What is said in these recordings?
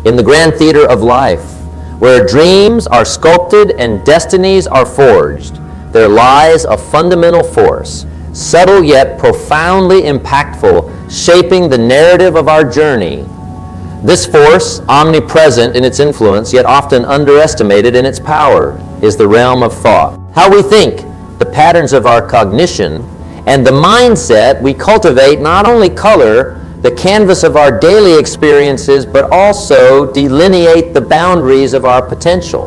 In the grand theater of life, where dreams are sculpted and destinies are forged, there lies a fundamental force, subtle yet profoundly impactful, shaping the narrative of our journey. This force, omnipresent in its influence, yet often underestimated in its power, is the realm of thought. How we think, the patterns of our cognition, and the mindset we cultivate not only color the canvas of our daily experiences, but also delineate the boundaries of our potential.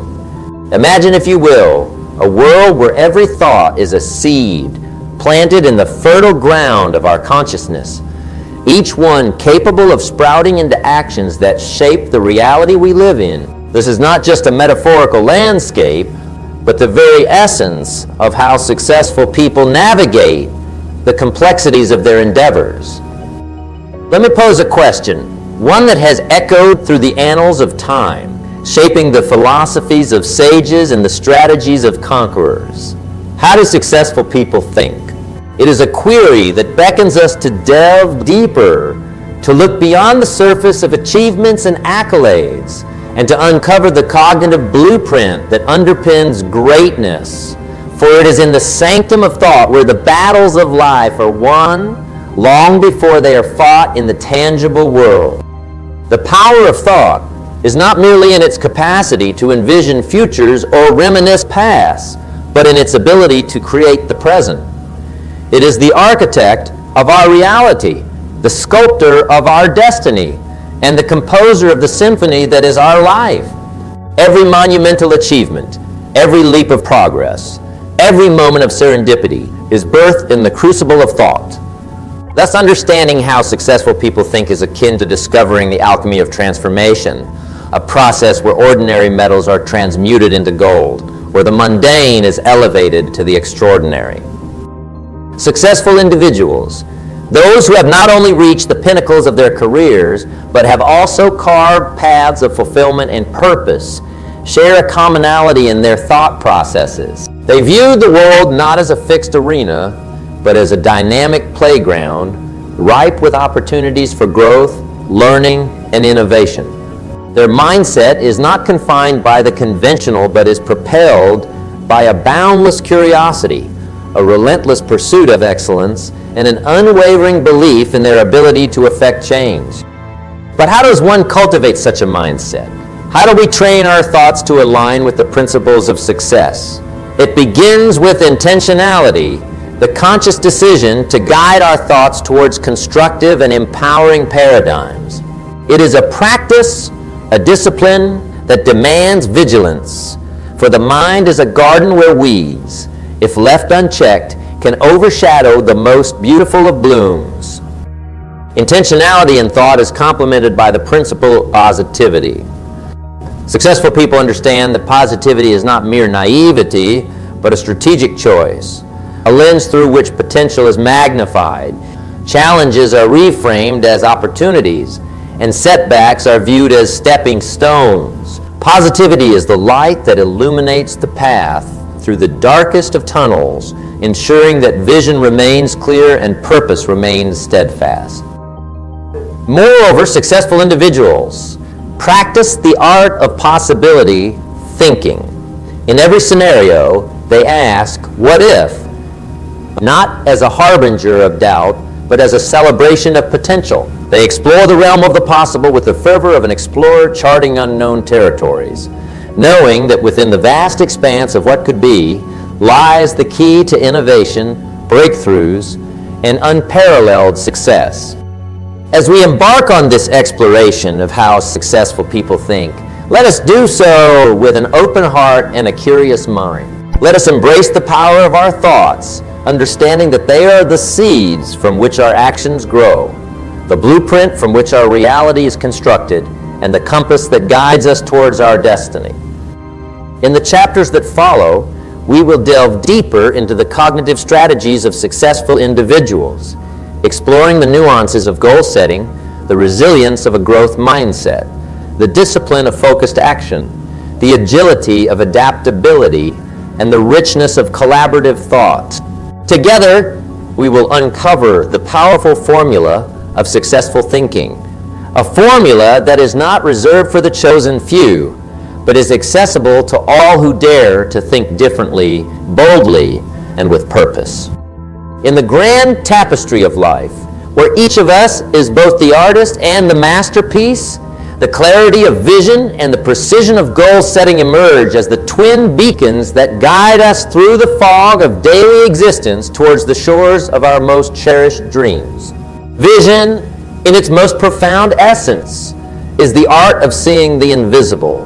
Imagine, if you will, a world where every thought is a seed planted in the fertile ground of our consciousness, each one capable of sprouting into actions that shape the reality we live in. This is not just a metaphorical landscape, but the very essence of how successful people navigate the complexities of their endeavors. Let me pose a question, one that has echoed through the annals of time, shaping the philosophies of sages and the strategies of conquerors. How do successful people think? It is a query that beckons us to delve deeper, to look beyond the surface of achievements and accolades, and to uncover the cognitive blueprint that underpins greatness. For it is in the sanctum of thought where the battles of life are won long before they are fought in the tangible world. The power of thought is not merely in its capacity to envision futures or reminisce past, but in its ability to create the present. It is the architect of our reality, the sculptor of our destiny, and the composer of the symphony that is our life. Every monumental achievement, every leap of progress, every moment of serendipity is birthed in the crucible of thought. Thus, understanding how successful people think is akin to discovering the alchemy of transformation, a process where ordinary metals are transmuted into gold, where the mundane is elevated to the extraordinary. Successful individuals, those who have not only reached the pinnacles of their careers, but have also carved paths of fulfillment and purpose, share a commonality in their thought processes. They view the world not as a fixed arena, but as a dynamic playground, ripe with opportunities for growth, learning, and innovation. Their mindset is not confined by the conventional, but is propelled by a boundless curiosity, a relentless pursuit of excellence, and an unwavering belief in their ability to effect change. But how does one cultivate such a mindset? How do we train our thoughts to align with the principles of success? It begins with intentionality, the conscious decision to guide our thoughts towards constructive and empowering paradigms. It is a practice, a discipline that demands vigilance, for the mind is a garden where weeds, if left unchecked, can overshadow the most beautiful of blooms. Intentionality in thought is complemented by the principle of positivity. Successful people understand that positivity is not mere naivety, but a strategic choice, a lens through which potential is magnified. Challenges are reframed as opportunities, and setbacks are viewed as stepping stones. Positivity is the light that illuminates the path through the darkest of tunnels, ensuring that vision remains clear and purpose remains steadfast. Moreover, successful individuals practice the art of possibility thinking. In every scenario, they ask, what if? Not as a harbinger of doubt, but as a celebration of potential. They explore the realm of the possible with the fervor of an explorer charting unknown territories, knowing that within the vast expanse of what could be lies the key to innovation, breakthroughs, and unparalleled success. As we embark on this exploration of how successful people think, let us do so with an open heart and a curious mind. Let us embrace the power of our thoughts, understanding that they are the seeds from which our actions grow, the blueprint from which our reality is constructed, and the compass that guides us towards our destiny. In the chapters that follow, we will delve deeper into the cognitive strategies of successful individuals, exploring the nuances of goal setting, the resilience of a growth mindset, the discipline of focused action, the agility of adaptability, and the richness of collaborative thought. Together, we will uncover the powerful formula of successful thinking, a formula that is not reserved for the chosen few, but is accessible to all who dare to think differently, boldly, and with purpose. In the grand tapestry of life, where each of us is both the artist and the masterpiece, the clarity of vision and the precision of goal setting emerge as the twin beacons that guide us through the fog of daily existence towards the shores of our most cherished dreams. Vision, in its most profound essence, is the art of seeing the invisible,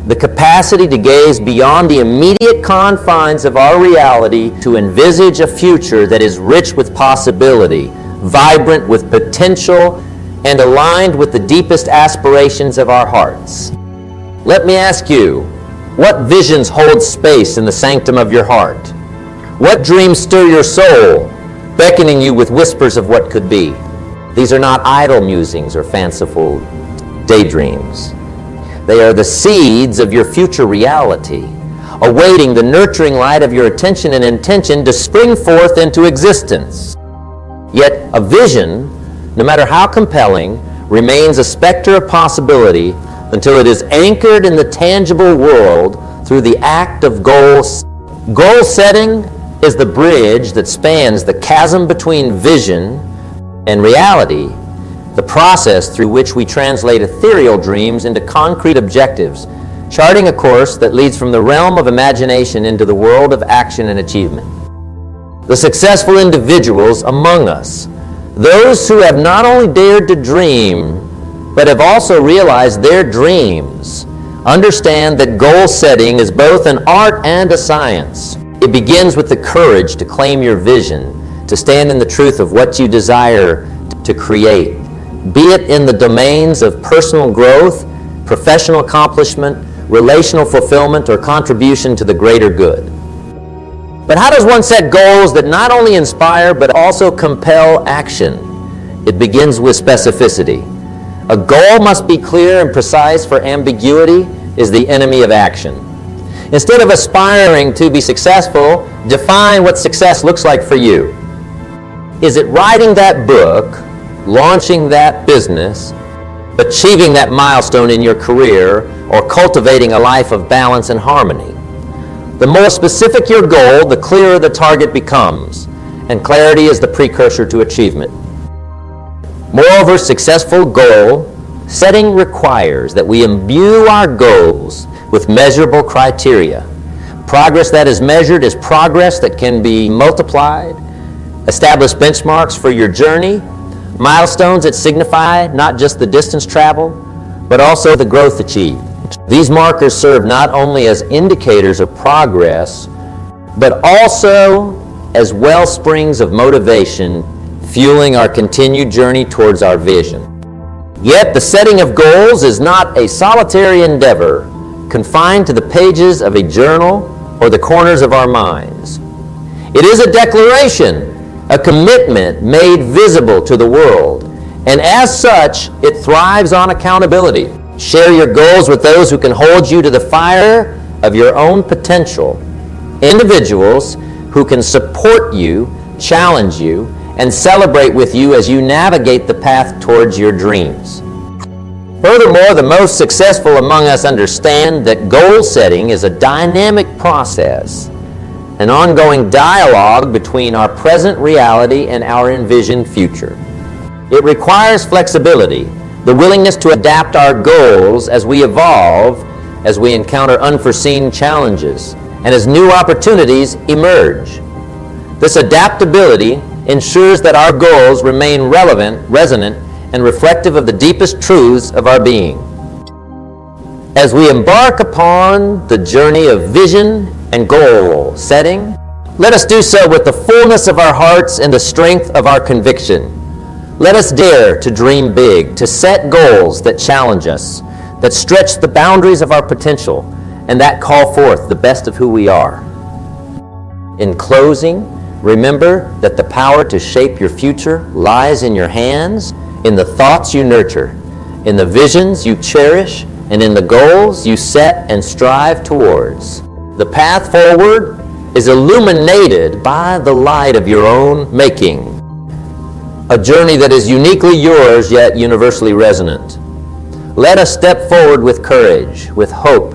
the capacity to gaze beyond the immediate confines of our reality to envisage a future that is rich with possibility, vibrant with potential, and aligned with the deepest aspirations of our hearts. Let me ask you, what visions hold space in the sanctum of your heart? What dreams stir your soul, beckoning you with whispers of what could be? These are not idle musings or fanciful daydreams. They are the seeds of your future reality, awaiting the nurturing light of your attention and intention to spring forth into existence. Yet a vision, no matter how compelling, remains a specter of possibility until it is anchored in the tangible world through the act of goals. Goal setting is the bridge that spans the chasm between vision and reality, the process through which we translate ethereal dreams into concrete objectives, charting a course that leads from the realm of imagination into the world of action and achievement. The successful individuals among us, those who have not only dared to dream, but have also realized their dreams, understand that goal setting is both an art and a science. It begins with the courage to claim your vision, to stand in the truth of what you desire to create, be it in the domains of personal growth, professional accomplishment, relational fulfillment, or contribution to the greater good. But how does one set goals that not only inspire but also compel action? It begins with specificity. A goal must be clear and precise, for ambiguity is the enemy of action. Instead of aspiring to be successful, define what success looks like for you. Is it writing that book, launching that business, achieving that milestone in your career, or cultivating a life of balance and harmony? The more specific your goal, the clearer the target becomes, and clarity is the precursor to achievement. Moreover, successful goal setting requires that we imbue our goals with measurable criteria. Progress that is measured is progress that can be multiplied. Establish benchmarks for your journey, milestones that signify not just the distance traveled, but also the growth achieved. These markers serve not only as indicators of progress, but also as well springs of motivation, fueling our continued journey towards our vision. Yet the setting of goals is not a solitary endeavor confined to the pages of a journal or the corners of our minds. It is a declaration, a commitment made visible to the world, and as such, it thrives on accountability. Share your goals with those who can hold you to the fire of your own potential. Individuals who can support you, challenge you, and celebrate with you as you navigate the path towards your dreams. Furthermore, the most successful among us understand that goal setting is a dynamic process, an ongoing dialogue between our present reality and our envisioned future. It requires flexibility, the willingness to adapt our goals as we evolve, as we encounter unforeseen challenges, and as new opportunities emerge. This adaptability ensures that our goals remain relevant, resonant, and reflective of the deepest truths of our being. As we embark upon the journey of vision and goal setting, let us do so with the fullness of our hearts and the strength of our conviction. Let us dare to dream big, to set goals that challenge us, that stretch the boundaries of our potential, and that call forth the best of who we are. In closing, remember that the power to shape your future lies in your hands, in the thoughts you nurture, in the visions you cherish, and in the goals you set and strive towards. The path forward is illuminated by the light of your own making. a journey that is uniquely yours yet universally resonant. Let us step forward with courage, with hope,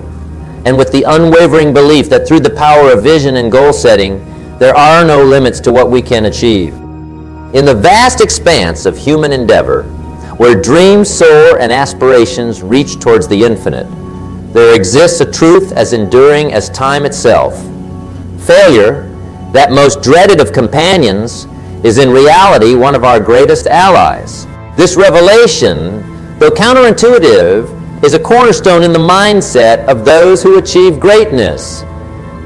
and with the unwavering belief that through the power of vision and goal setting, there are no limits to what we can achieve. In the vast expanse of human endeavor, where dreams soar and aspirations reach towards the infinite, there exists a truth as enduring as time itself. Failure, that most dreaded of companions, is in reality one of our greatest allies. This revelation, though counterintuitive, is a cornerstone in the mindset of those who achieve greatness.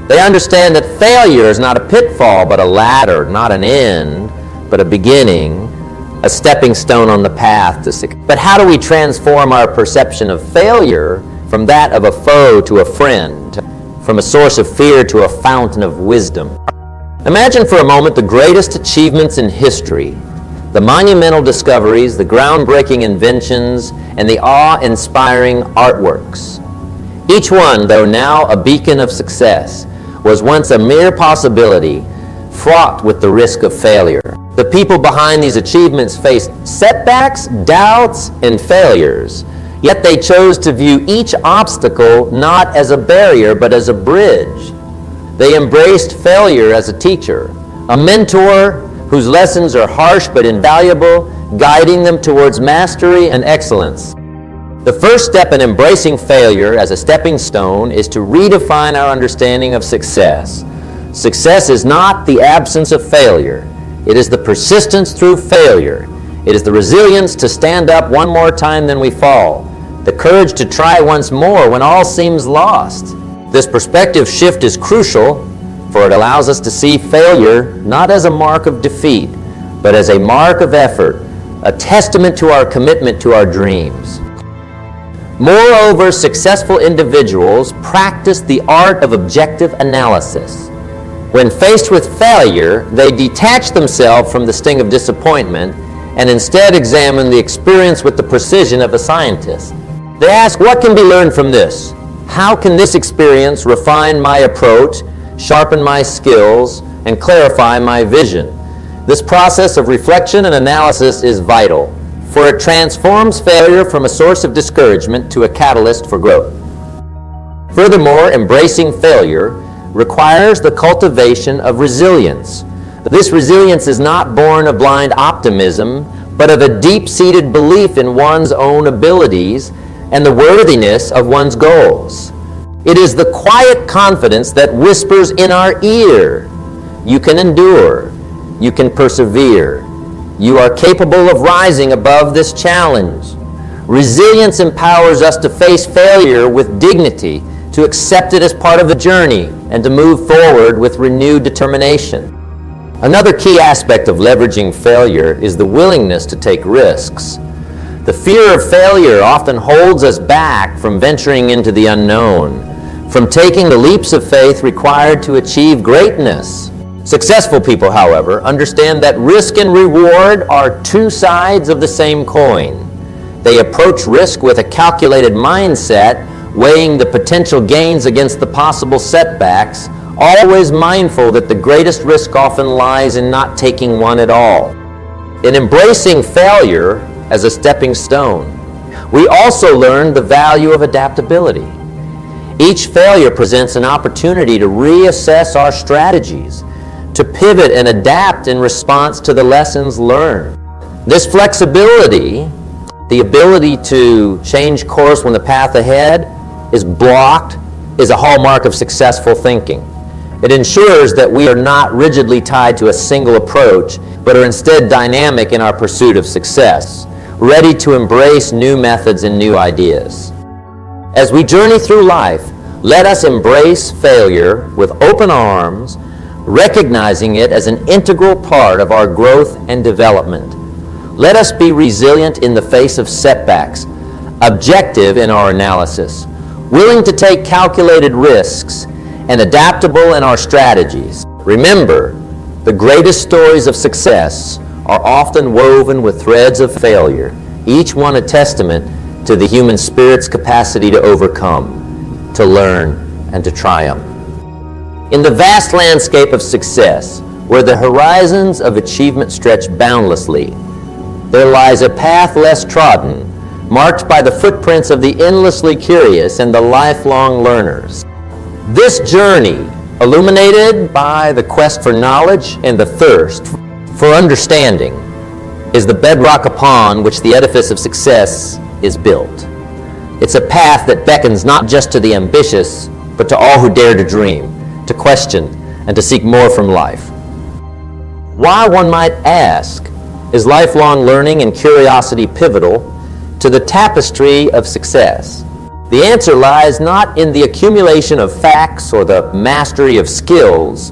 They understand that failure is not a pitfall, but a ladder, not an end, but a beginning, a stepping stone on the path to success. But how do we transform our perception of failure from that of a foe to a friend, from a source of fear to a fountain of wisdom? Imagine for a moment the greatest achievements in history, the monumental discoveries, the groundbreaking inventions, and the awe-inspiring artworks. Each one, though now a beacon of success, was once a mere possibility, fraught with the risk of failure. The people behind these achievements faced setbacks, doubts, and failures, yet they chose to view each obstacle not as a barrier, but as a bridge. They embraced failure as a teacher, a mentor whose lessons are harsh but invaluable, guiding them towards mastery and excellence. The first step in embracing failure as a stepping stone is to redefine our understanding of success. Success is not the absence of failure. It is the persistence through failure. It is the resilience to stand up one more time than we fall, the courage to try once more when all seems lost. This perspective shift is crucial, for it allows us to see failure not as a mark of defeat, but as a mark of effort, a testament to our commitment to our dreams. Moreover, successful individuals practice the art of objective analysis. When faced with failure, they detach themselves from the sting of disappointment and instead examine the experience with the precision of a scientist. They ask, what can be learned from this? How can this experience refine my approach, sharpen my skills, and clarify my vision? This process of reflection and analysis is vital, for it transforms failure from a source of discouragement to a catalyst for growth. Furthermore, embracing failure requires the cultivation of resilience. This resilience is not born of blind optimism, but of a deep-seated belief in one's own abilities and the worthiness of one's goals. It is the quiet confidence that whispers in our ear, you can endure, you can persevere, you are capable of rising above this challenge. Resilience empowers us to face failure with dignity, to accept it as part of the journey, and to move forward with renewed determination. Another key aspect of leveraging failure is the willingness to take risks. The fear of failure often holds us back from venturing into the unknown, from taking the leaps of faith required to achieve greatness. Successful people, however, understand that risk and reward are two sides of the same coin. They approach risk with a calculated mindset, weighing the potential gains against the possible setbacks, always mindful that the greatest risk often lies in not taking one at all. In embracing failure as a stepping stone, we also learn the value of adaptability. Each failure presents an opportunity to reassess our strategies, to pivot and adapt in response to the lessons learned. This flexibility, the ability to change course when the path ahead is blocked, is a hallmark of successful thinking. It ensures that we are not rigidly tied to a single approach, but are instead dynamic in our pursuit of success, ready to embrace new methods and new ideas. As we journey through life, let us embrace failure with open arms, recognizing it as an integral part of our growth and development. Let us be resilient in the face of setbacks, objective in our analysis, willing to take calculated risks, and adaptable in our strategies. Remember, the greatest stories of success are often woven with threads of failure, each one a testament to the human spirit's capacity to overcome, to learn, and to triumph. In the vast landscape of success, where the horizons of achievement stretch boundlessly, There lies a path less trodden, marked by the footprints of the endlessly curious and the lifelong learners. This journey, illuminated by the quest for knowledge and the thirst for understanding, is the bedrock upon which the edifice of success is built. It's a path that beckons not just to the ambitious, but to all who dare to dream, to question, and to seek more from life. Why, one might ask, is lifelong learning and curiosity pivotal to the tapestry of success? The answer lies not in the accumulation of facts or the mastery of skills,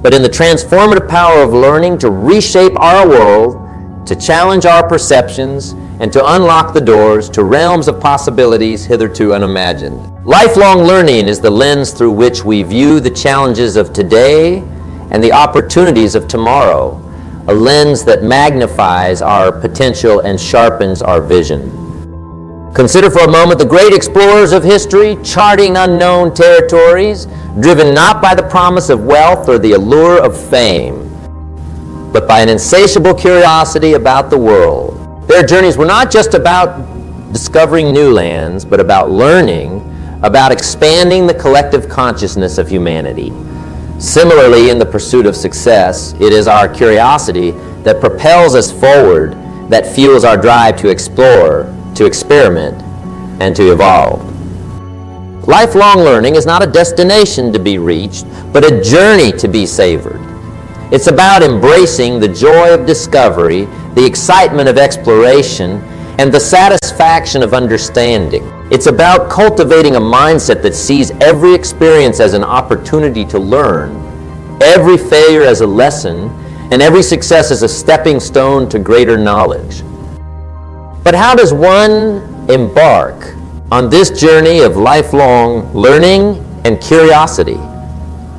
but in the transformative power of learning to reshape our world, to challenge our perceptions, and to unlock the doors to realms of possibilities hitherto unimagined. Lifelong learning is the lens through which we view the challenges of today and the opportunities of tomorrow, a lens that magnifies our potential and sharpens our vision. Consider for a moment the great explorers of history, charting unknown territories, driven not by the promise of wealth or the allure of fame, but by an insatiable curiosity about the world. Their journeys were not just about discovering new lands, but about learning, about expanding the collective consciousness of humanity. Similarly, in the pursuit of success, it is our curiosity that propels us forward, that fuels our drive to explore, to experiment, and to evolve. Lifelong learning is not a destination to be reached, but a journey to be savored. It's about embracing the joy of discovery, the excitement of exploration, and the satisfaction of understanding. It's about cultivating a mindset that sees every experience as an opportunity to learn, every failure as a lesson, and every success as a stepping stone to greater knowledge. But how does one embark on this journey of lifelong learning and curiosity?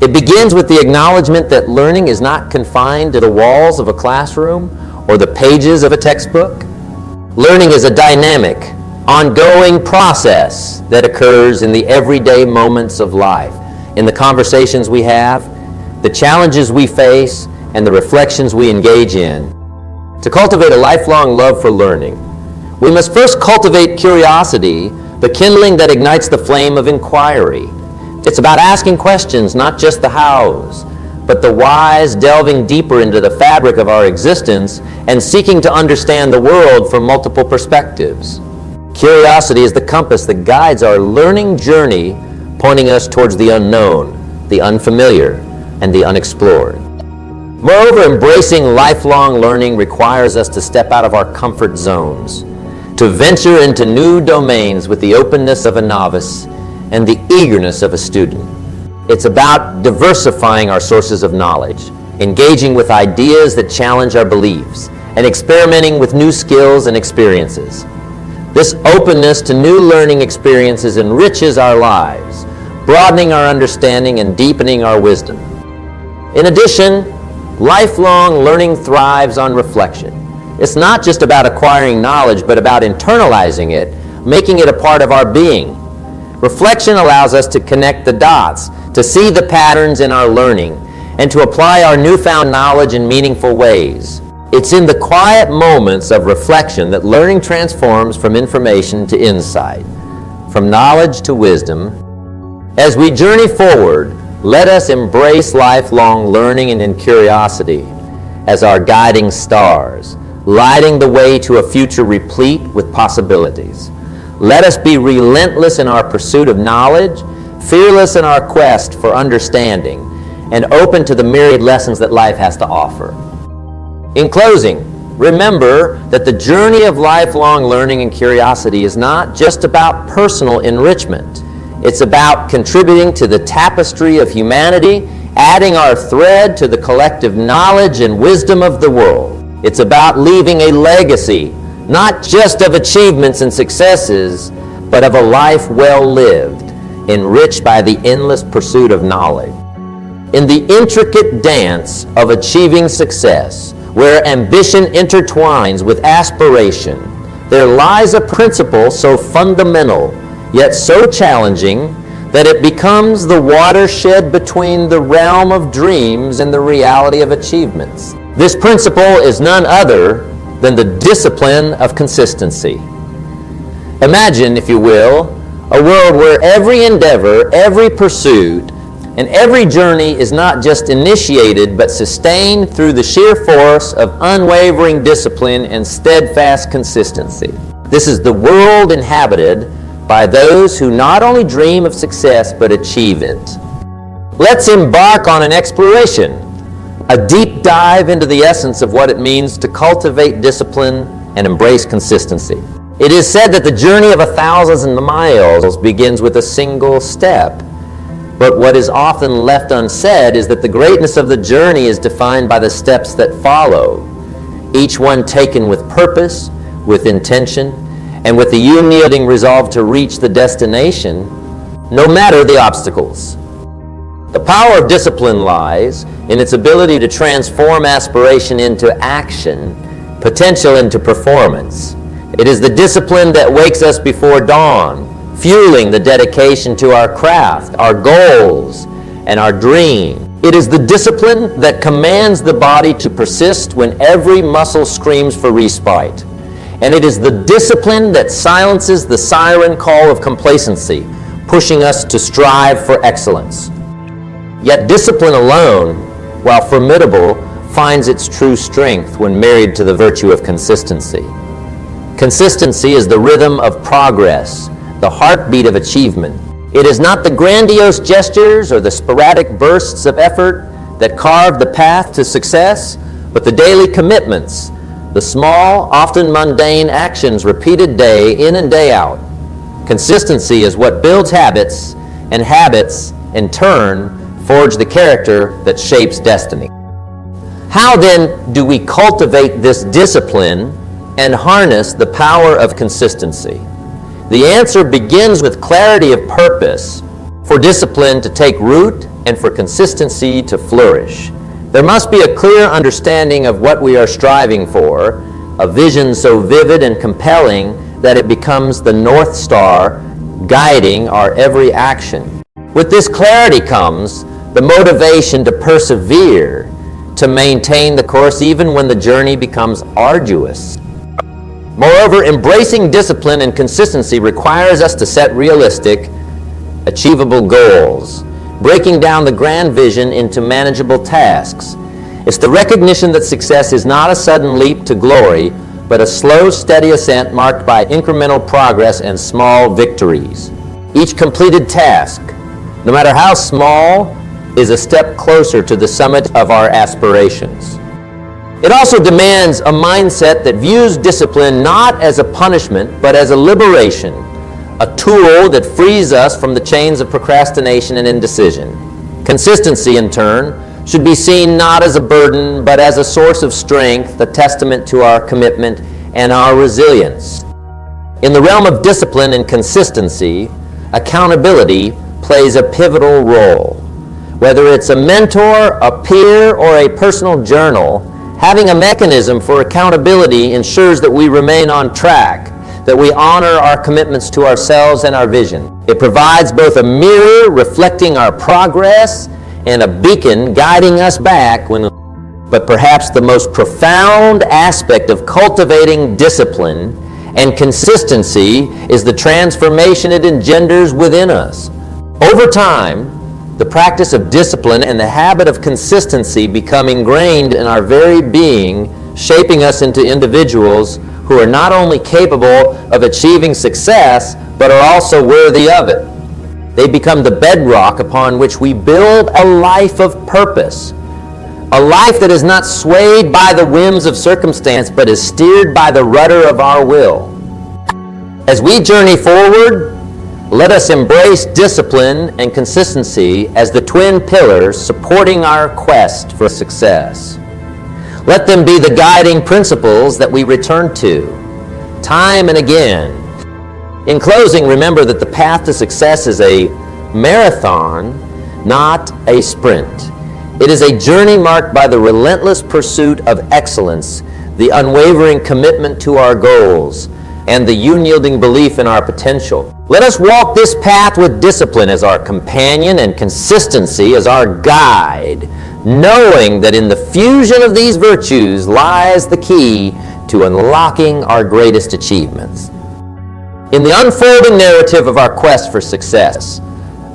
It begins with the acknowledgement that learning is not confined to the walls of a classroom or the pages of a textbook. Learning is a dynamic, ongoing process that occurs in the everyday moments of life, in the conversations we have, the challenges we face, and the reflections we engage in. To cultivate a lifelong love for learning, we must first cultivate curiosity, the kindling that ignites the flame of inquiry. It's about asking questions, not just the hows, but the whys, delving deeper into the fabric of our existence and seeking to understand the world from multiple perspectives. Curiosity is the compass that guides our learning journey, pointing us towards the unknown, the unfamiliar, and the unexplored. Moreover, embracing lifelong learning requires us to step out of our comfort zones, to venture into new domains with the openness of a novice and the eagerness of a student. It's about diversifying our sources of knowledge, engaging with ideas that challenge our beliefs, and experimenting with new skills and experiences. This openness to new learning experiences enriches our lives, broadening our understanding and deepening our wisdom. In addition, lifelong learning thrives on reflection. It's not just about acquiring knowledge, but about internalizing it, making it a part of our being. Reflection allows us to connect the dots, to see the patterns in our learning, and to apply our newfound knowledge in meaningful ways. It's in the quiet moments of reflection that learning transforms from information to insight, from knowledge to wisdom. As we journey forward, let us embrace lifelong learning and curiosity as our guiding stars, lighting the way to a future replete with possibilities. Let us be relentless in our pursuit of knowledge, fearless in our quest for understanding, and open to the myriad lessons that life has to offer. In closing, remember that the journey of lifelong learning and curiosity is not just about personal enrichment. It's about contributing to the tapestry of humanity, adding our thread to the collective knowledge and wisdom of the world. It's about leaving a legacy, not just of achievements and successes, but of a life well lived, enriched by the endless pursuit of knowledge. In the intricate dance of achieving success, where ambition intertwines with aspiration, there lies a principle so fundamental, yet so challenging, that it becomes the watershed between the realm of dreams and the reality of achievements. This principle is none other than the discipline of consistency. Imagine, if you will, a world where every endeavor, every pursuit, and every journey is not just initiated but sustained through the sheer force of unwavering discipline and steadfast consistency. This is the world inhabited by those who not only dream of success but achieve it. Let's embark on an exploration, a deep dive into the essence of what it means to cultivate discipline and embrace consistency. It is said that the journey of 1,000 miles begins with a single step. But what is often left unsaid is that the greatness of the journey is defined by the steps that follow, each one taken with purpose, with intention, and with the unyielding resolve to reach the destination, no matter the obstacles. The power of discipline lies in its ability to transform aspiration into action, potential into performance. It is the discipline that wakes us before dawn, fueling the dedication to our craft, our goals, and our dream. It is the discipline that commands the body to persist when every muscle screams for respite. And it is the discipline that silences the siren call of complacency, pushing us to strive for excellence. Yet discipline alone, while formidable, finds its true strength when married to the virtue of consistency. Consistency is the rhythm of progress, the heartbeat of achievement. It is not the grandiose gestures or the sporadic bursts of effort that carve the path to success, but the daily commitments, the small, often mundane actions repeated day in and day out. Consistency is what builds habits, and habits, in turn, forge the character that shapes destiny. How then do we cultivate this discipline and harness the power of consistency? The answer begins with clarity of purpose, for discipline to take root and for consistency to flourish. There must be a clear understanding of what we are striving for, a vision so vivid and compelling that it becomes the North Star guiding our every action. With this clarity comes the motivation to persevere, to maintain the course even when the journey becomes arduous. Moreover, embracing discipline and consistency requires us to set realistic, achievable goals, breaking down the grand vision into manageable tasks. It's the recognition that success is not a sudden leap to glory, but a slow, steady ascent marked by incremental progress and small victories. Each completed task, no matter how small, is a step closer to the summit of our aspirations. It also demands a mindset that views discipline not as a punishment, but as a liberation, a tool that frees us from the chains of procrastination and indecision. Consistency, in turn, should be seen not as a burden, but as a source of strength, a testament to our commitment and our resilience. In the realm of discipline and consistency, accountability plays a pivotal role. Whether it's a mentor, a peer, or a personal journal, having a mechanism for accountability ensures that we remain on track, that we honor our commitments to ourselves and our vision. It provides both a mirror reflecting our progress and a beacon guiding us back when. But perhaps the most profound aspect of cultivating discipline and consistency is the transformation it engenders within us. Over time, the practice of discipline and the habit of consistency become ingrained in our very being, shaping us into individuals who are not only capable of achieving success, but are also worthy of it. They become the bedrock upon which we build a life of purpose, a life that is not swayed by the whims of circumstance, but is steered by the rudder of our will. As we journey forward, let us embrace discipline and consistency as the twin pillars supporting our quest for success. Let them be the guiding principles that we return to, time and again. In closing, remember that the path to success is a marathon, not a sprint. It is a journey marked by the relentless pursuit of excellence, the unwavering commitment to our goals, and the unyielding belief in our potential. Let us walk this path with discipline as our companion and consistency as our guide, knowing that in the fusion of these virtues lies the key to unlocking our greatest achievements. In the unfolding narrative of our quest for success,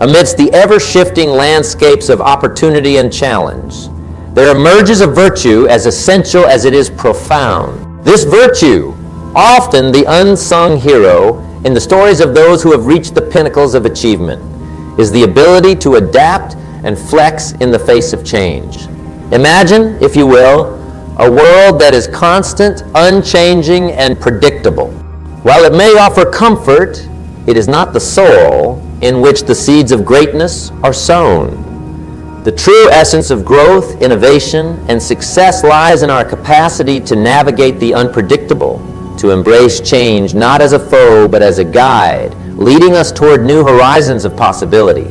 amidst the ever-shifting landscapes of opportunity and challenge, there emerges a virtue as essential as it is profound. This virtue, often the unsung hero in the stories of those who have reached the pinnacles of achievement, is the ability to adapt and flex in the face of change. Imagine, if you will, a world that is constant, unchanging, and predictable. While it may offer comfort, it is not the soil in which the seeds of greatness are sown. The true essence of growth, innovation, and success lies in our capacity to navigate the unpredictable, to embrace change not as a foe but as a guide, leading us toward new horizons of possibility.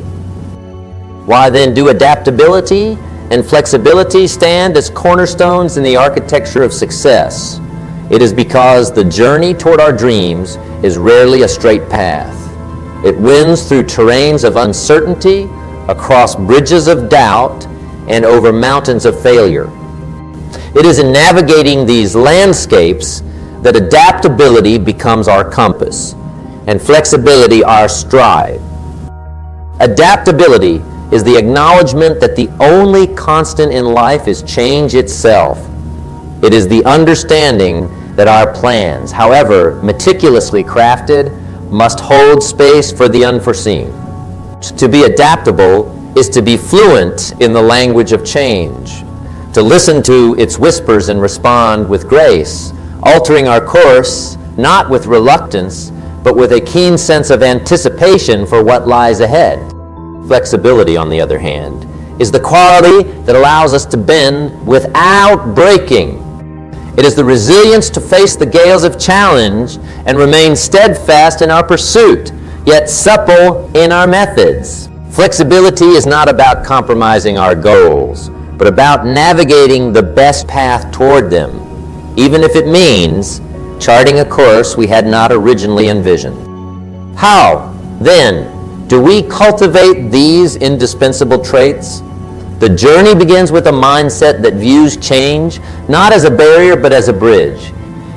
Why then do adaptability and flexibility stand as cornerstones in the architecture of success? It is because the journey toward our dreams is rarely a straight path. It winds through terrains of uncertainty, across bridges of doubt, and over mountains of failure. It is in navigating these landscapes that adaptability becomes our compass and flexibility our stride. Adaptability is the acknowledgement that the only constant in life is change itself. It is the understanding that our plans, however meticulously crafted, must hold space for the unforeseen. To be adaptable is to be fluent in the language of change, to listen to its whispers and respond with grace, altering our course not with reluctance, but with a keen sense of anticipation for what lies ahead. Flexibility, on the other hand, is the quality that allows us to bend without breaking. It is the resilience to face the gales of challenge and remain steadfast in our pursuit, yet supple in our methods. Flexibility is not about compromising our goals, but about navigating the best path toward them, even if it means charting a course we had not originally envisioned. How, then, do we cultivate these indispensable traits? The journey begins with a mindset that views change not as a barrier but as a bridge.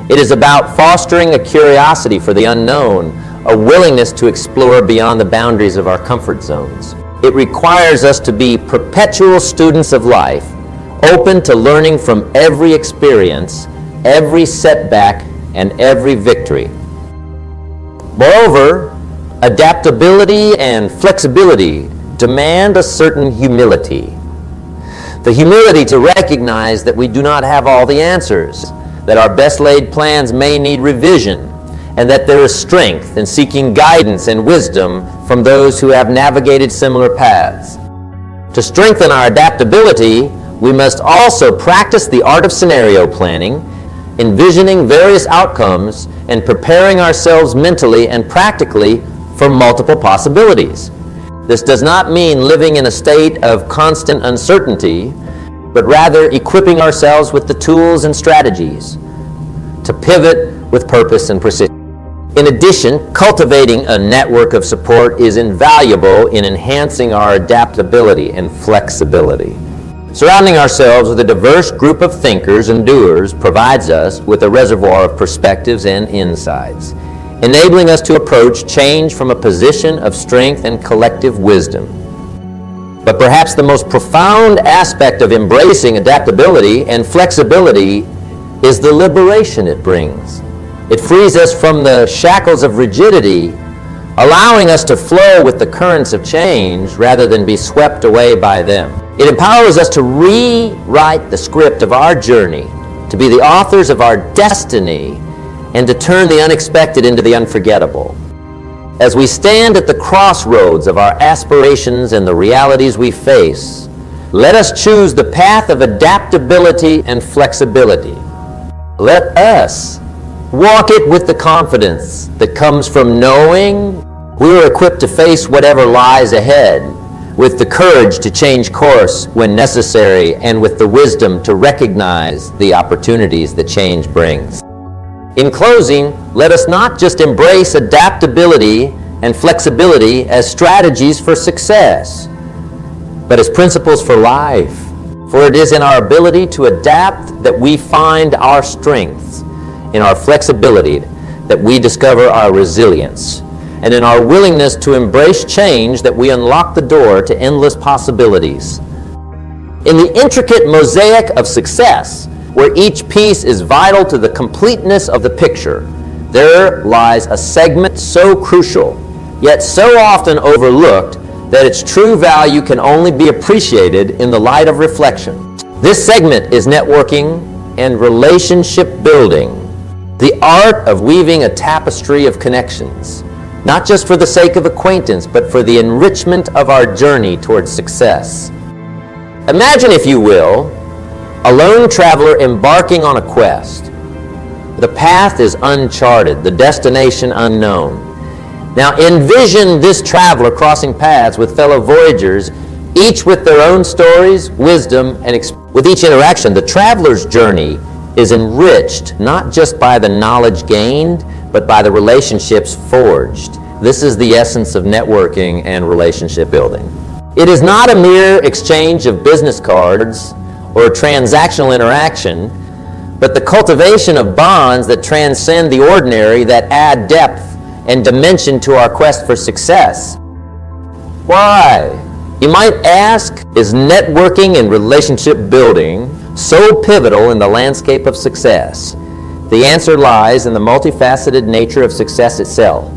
It is about fostering a curiosity for the unknown, a willingness to explore beyond the boundaries of our comfort zones. It requires us to be perpetual students of life, open to learning from every experience, every setback, and every victory. Moreover, adaptability and flexibility demand a certain humility. The humility to recognize that we do not have all the answers, that our best laid plans may need revision, and that there is strength in seeking guidance and wisdom from those who have navigated similar paths. To strengthen our adaptability, we must also practice the art of scenario planning, envisioning various outcomes and preparing ourselves mentally and practically for multiple possibilities. This does not mean living in a state of constant uncertainty, but rather equipping ourselves with the tools and strategies to pivot with purpose and precision. In addition, cultivating a network of support is invaluable in enhancing our adaptability and flexibility. Surrounding ourselves with a diverse group of thinkers and doers provides us with a reservoir of perspectives and insights, enabling us to approach change from a position of strength and collective wisdom. But perhaps the most profound aspect of embracing adaptability and flexibility is the liberation it brings. It frees us from the shackles of rigidity, allowing us to flow with the currents of change rather than be swept away by them. It empowers us to rewrite the script of our journey, to be the authors of our destiny, and to turn the unexpected into the unforgettable. As we stand at the crossroads of our aspirations and the realities we face, let us choose the path of adaptability and flexibility. Let us walk it with the confidence that comes from knowing we are equipped to face whatever lies ahead, with the courage to change course when necessary, and with the wisdom to recognize the opportunities that change brings. In closing, let us not just embrace adaptability and flexibility as strategies for success, but as principles for life. For it is in our ability to adapt that we find our strengths. in our flexibility that we discover our resilience, and in our willingness to embrace change that we unlock the door to endless possibilities. In the intricate mosaic of success, where each piece is vital to the completeness of the picture, there lies a segment so crucial, yet so often overlooked, that its true value can only be appreciated in the light of reflection. This segment is networking and relationship building, the art of weaving a tapestry of connections, not just for the sake of acquaintance, but for the enrichment of our journey towards success. Imagine, if you will, a lone traveler embarking on a quest. The path is uncharted, the destination unknown. Now envision this traveler crossing paths with fellow voyagers, each with their own stories, wisdom, and with each interaction, the traveler's journey is enriched not just by the knowledge gained, but by the relationships forged. This is the essence of networking and relationship building. It is not a mere exchange of business cards or a transactional interaction, but the cultivation of bonds that transcend the ordinary, that add depth and dimension to our quest for success. Why? You might ask, is networking and relationship building so pivotal in the landscape of success? The answer lies in the multifaceted nature of success itself.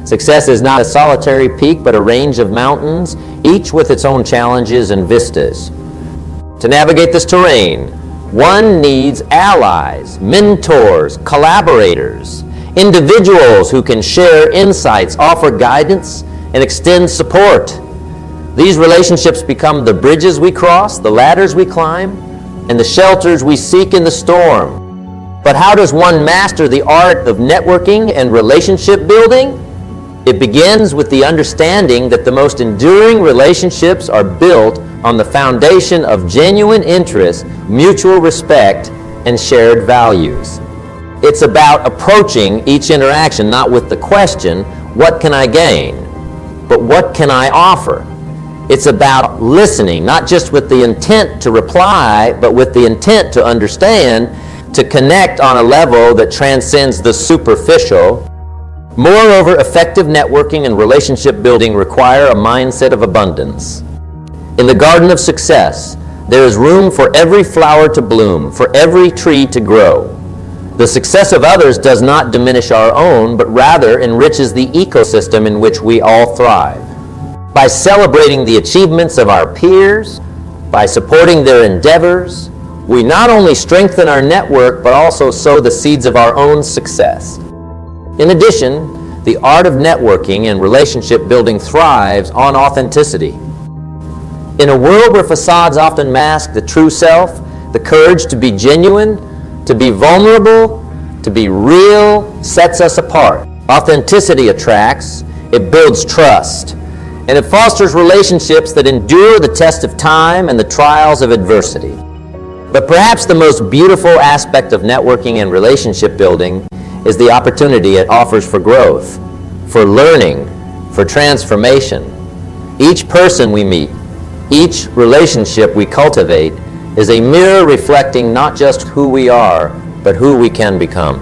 Success is not a solitary peak, but a range of mountains, each with its own challenges and vistas. To navigate this terrain, one needs allies, mentors, collaborators, individuals who can share insights, offer guidance, and extend support. These relationships become the bridges we cross, the ladders we climb, and the shelters we seek in the storm. But how does one master the art of networking and relationship building? It begins with the understanding that the most enduring relationships are built on the foundation of genuine interest, mutual respect, and shared values. It's about approaching each interaction not with the question, what can I gain? But what can I offer? It's about listening, not just with the intent to reply, but with the intent to understand, to connect on a level that transcends the superficial. Moreover, effective networking and relationship building require a mindset of abundance. In the garden of success, there is room for every flower to bloom, for every tree to grow. The success of others does not diminish our own, but rather enriches the ecosystem in which we all thrive. By celebrating the achievements of our peers, by supporting their endeavors, we not only strengthen our network, but also sow the seeds of our own success. In addition, the art of networking and relationship building thrives on authenticity. In a world where facades often mask the true self, the courage to be genuine, to be vulnerable, to be real, sets us apart. Authenticity attracts, it builds trust, and it fosters relationships that endure the test of time and the trials of adversity. But perhaps the most beautiful aspect of networking and relationship building is the opportunity it offers for growth, for learning, for transformation. Each person we meet, each relationship we cultivate is a mirror reflecting not just who we are, but who we can become.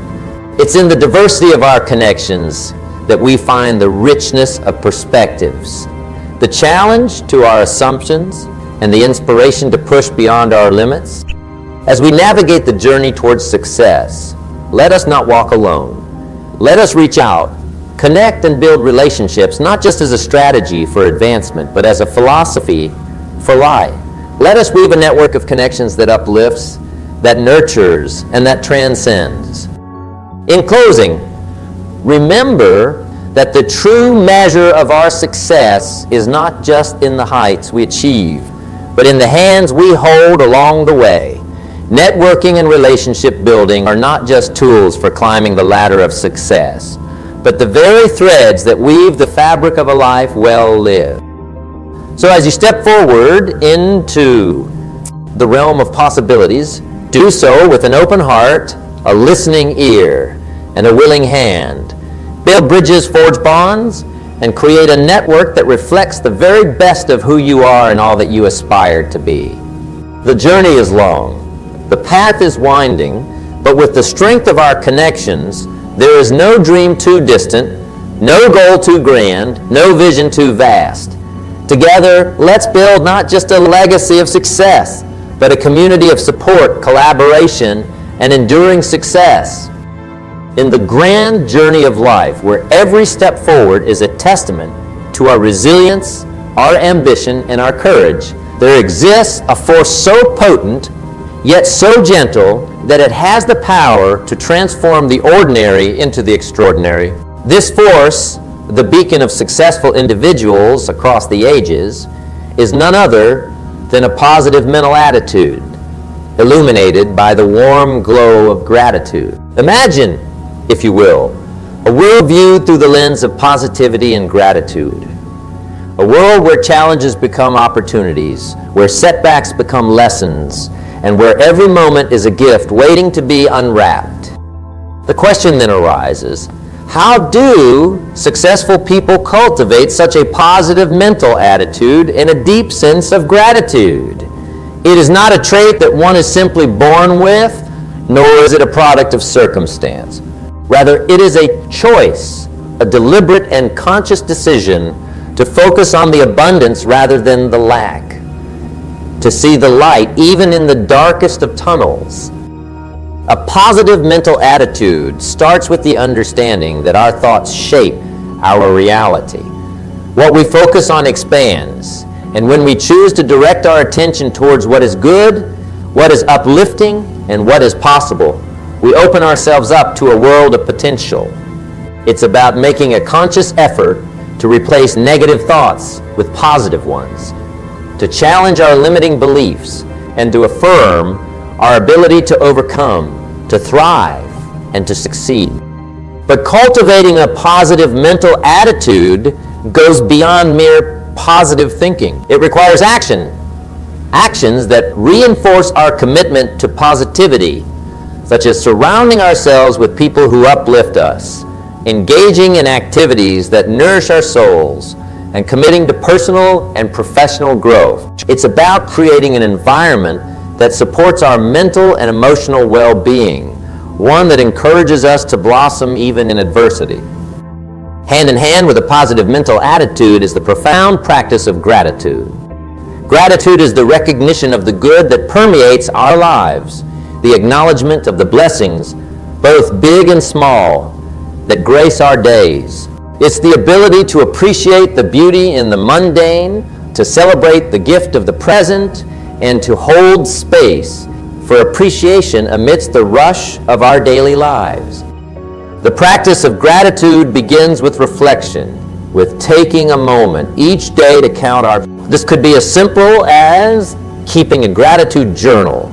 It's in the diversity of our connections that we find the richness of perspectives, the challenge to our assumptions, and the inspiration to push beyond our limits. As we navigate the journey towards success, let us not walk alone. Let us reach out, connect and build relationships, not just as a strategy for advancement, but as a philosophy for life. Let us weave a network of connections that uplifts, that nurtures, and that transcends. In closing, remember that the true measure of our success is not just in the heights we achieve, but in the hands we hold along the way. Networking and relationship building are not just tools for climbing the ladder of success, but the very threads that weave the fabric of a life well lived. So as you step forward into the realm of possibilities, do so with an open heart, a listening ear, and a willing hand. Build bridges, forge bonds, and create a network that reflects the very best of who you are and all that you aspire to be. The journey is long. The path is winding. But with the strength of our connections, there is no dream too distant, no goal too grand, no vision too vast. Together, let's build not just a legacy of success, but a community of support, collaboration, and enduring success. In the grand journey of life, where every step forward is a testament to our resilience, our ambition, and our courage, there exists a force so potent, yet so gentle, that it has the power to transform the ordinary into the extraordinary. This force, the beacon of successful individuals across the ages, is none other than a positive mental attitude, illuminated by the warm glow of gratitude. Imagine, if you will, a world viewed through the lens of positivity and gratitude. A world where challenges become opportunities, where setbacks become lessons, and where every moment is a gift waiting to be unwrapped. The question then arises, how do successful people cultivate such a positive mental attitude and a deep sense of gratitude? It is not a trait that one is simply born with, nor is it a product of circumstance. Rather, it is a choice, a deliberate and conscious decision to focus on the abundance rather than the lack, to see the light even in the darkest of tunnels. A positive mental attitude starts with the understanding that our thoughts shape our reality. What we focus on expands, and when we choose to direct our attention towards what is good, what is uplifting, and what is possible, we open ourselves up to a world of potential. It's about making a conscious effort to replace negative thoughts with positive ones, to challenge our limiting beliefs, and to affirm our ability to overcome, to thrive, and to succeed. But cultivating a positive mental attitude goes beyond mere positive thinking. It requires action. Actions that reinforce our commitment to positivity, such as surrounding ourselves with people who uplift us, engaging in activities that nourish our souls, and committing to personal and professional growth. It's about creating an environment that supports our mental and emotional well-being, one that encourages us to blossom even in adversity. Hand in hand with a positive mental attitude is the profound practice of gratitude. Gratitude is the recognition of the good that permeates our lives, the acknowledgement of the blessings, both big and small, that grace our days. It's the ability to appreciate the beauty in the mundane, to celebrate the gift of the present, and to hold space for appreciation amidst the rush of our daily lives. The practice of gratitude begins with reflection, with taking a moment each day to count our... This could be as simple as keeping a gratitude journal,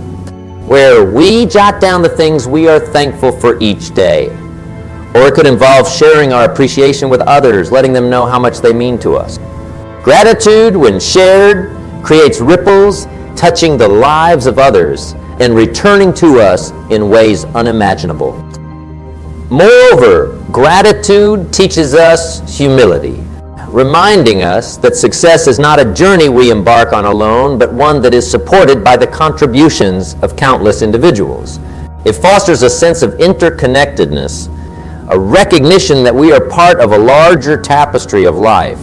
where we jot down the things we are thankful for each day. Or it could involve sharing our appreciation with others, letting them know how much they mean to us. Gratitude, when shared, creates ripples, touching the lives of others and returning to us in ways unimaginable. Moreover, gratitude teaches us humility, reminding us that success is not a journey we embark on alone, but one that is supported by the contributions of countless individuals. It fosters a sense of interconnectedness, a recognition that we are part of a larger tapestry of life,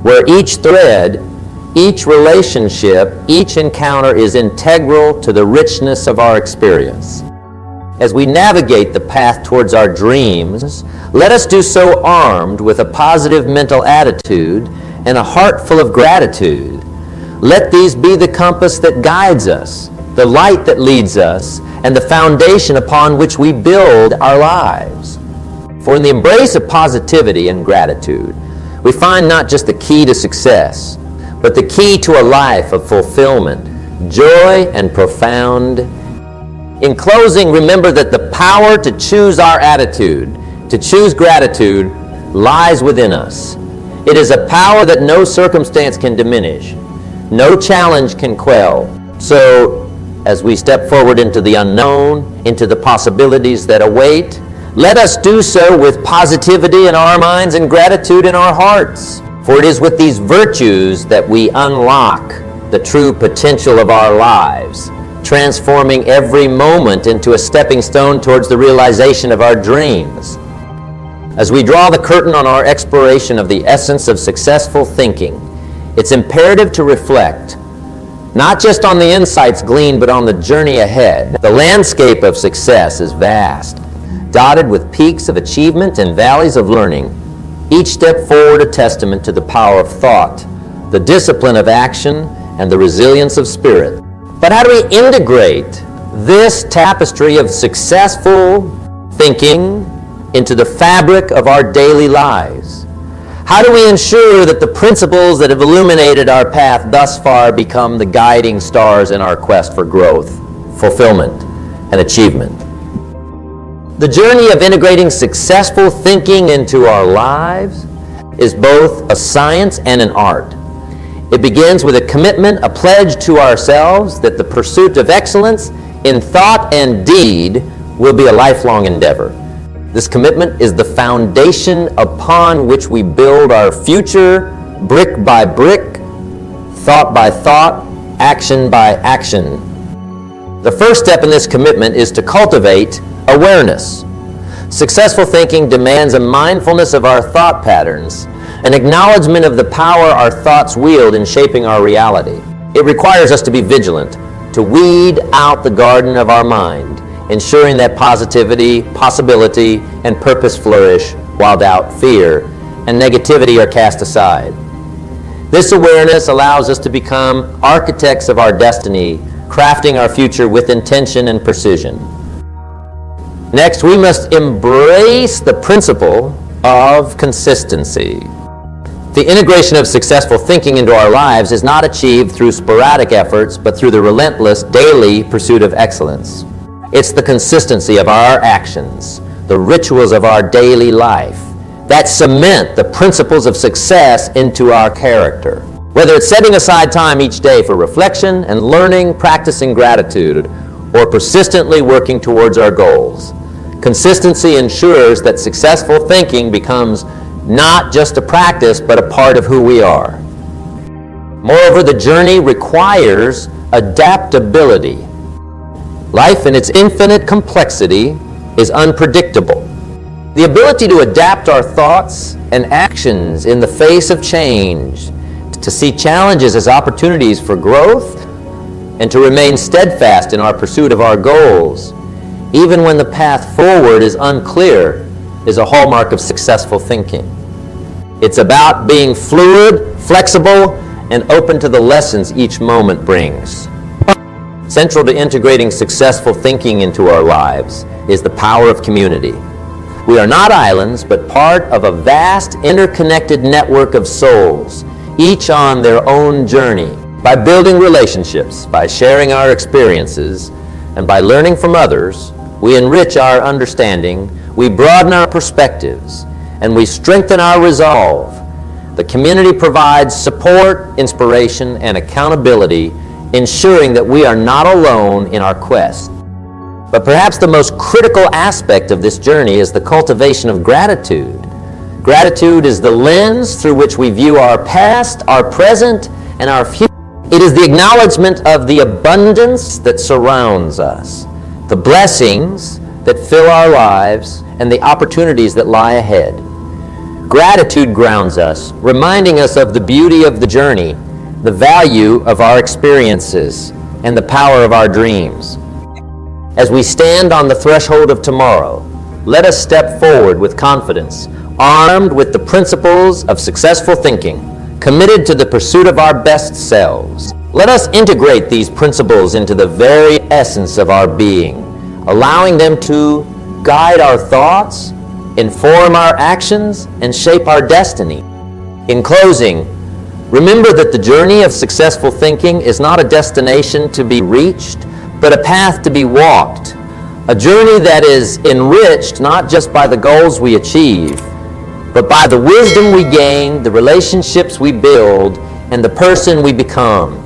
where each thread, each relationship, each encounter is integral to the richness of our experience. As we navigate the path towards our dreams, let us do so armed with a positive mental attitude and a heart full of gratitude. Let these be the compass that guides us, the light that leads us, and the foundation upon which we build our lives. For in the embrace of positivity and gratitude, we find not just the key to success, but the key to a life of fulfillment, joy, and profound. In closing, remember that the power to choose our attitude, to choose gratitude, lies within us. It is a power that no circumstance can diminish, no challenge can quell. So, as we step forward into the unknown, into the possibilities that await, let us do so with positivity in our minds and gratitude in our hearts. For it is with these virtues that we unlock the true potential of our lives, transforming every moment into a stepping stone towards the realization of our dreams. As we draw the curtain on our exploration of the essence of successful thinking, it's imperative to reflect not just on the insights gleaned, but on the journey ahead. The landscape of success is vast, dotted with peaks of achievement and valleys of learning, each step forward a testament to the power of thought, the discipline of action, and the resilience of spirit. But how do we integrate this tapestry of successful thinking into the fabric of our daily lives? How do we ensure that the principles that have illuminated our path thus far become the guiding stars in our quest for growth, fulfillment, and achievement? The journey of integrating successful thinking into our lives is both a science and an art. It begins with a commitment, a pledge to ourselves that the pursuit of excellence in thought and deed will be a lifelong endeavor. This commitment is the foundation upon which we build our future, brick by brick, thought by thought, action by action. The first step in this commitment is to cultivate awareness. Successful thinking demands a mindfulness of our thought patterns, an acknowledgement of the power our thoughts wield in shaping our reality. It requires us to be vigilant, to weed out the garden of our mind, ensuring that positivity, possibility, and purpose flourish, while doubt, fear, and negativity are cast aside. This awareness allows us to become architects of our destiny, crafting our future with intention and precision. Next, we must embrace the principle of consistency. The integration of successful thinking into our lives is not achieved through sporadic efforts, but through the relentless daily pursuit of excellence. It's the consistency of our actions, the rituals of our daily life, that cement the principles of success into our character. Whether it's setting aside time each day for reflection and learning, practicing gratitude, or persistently working towards our goals, consistency ensures that successful thinking becomes not just a practice, but a part of who we are. Moreover, the journey requires adaptability. Life in its infinite complexity is unpredictable. The ability to adapt our thoughts and actions in the face of change, to see challenges as opportunities for growth, and to remain steadfast in our pursuit of our goals, even when the path forward is unclear, is a hallmark of successful thinking. It's about being fluid, flexible, and open to the lessons each moment brings. Central to integrating successful thinking into our lives is the power of community. We are not islands, but part of a vast, interconnected network of souls, each on their own journey. By building relationships, by sharing our experiences, and by learning from others, we enrich our understanding, we broaden our perspectives, and we strengthen our resolve. The community provides support, inspiration, and accountability, ensuring that we are not alone in our quest. But perhaps the most critical aspect of this journey is the cultivation of gratitude. Gratitude is the lens through which we view our past, our present, and our future. It is the acknowledgement of the abundance that surrounds us, the blessings that fill our lives, and the opportunities that lie ahead. Gratitude grounds us, reminding us of the beauty of the journey, the value of our experiences, and the power of our dreams. As we stand on the threshold of tomorrow, let us step forward with confidence, armed with the principles of successful thinking, committed to the pursuit of our best selves. Let us integrate these principles into the very essence of our being, allowing them to guide our thoughts, inform our actions, and shape our destiny. In closing, remember that the journey of successful thinking is not a destination to be reached, but a path to be walked. A journey that is enriched not just by the goals we achieve, but by the wisdom we gain, the relationships we build, and the person we become.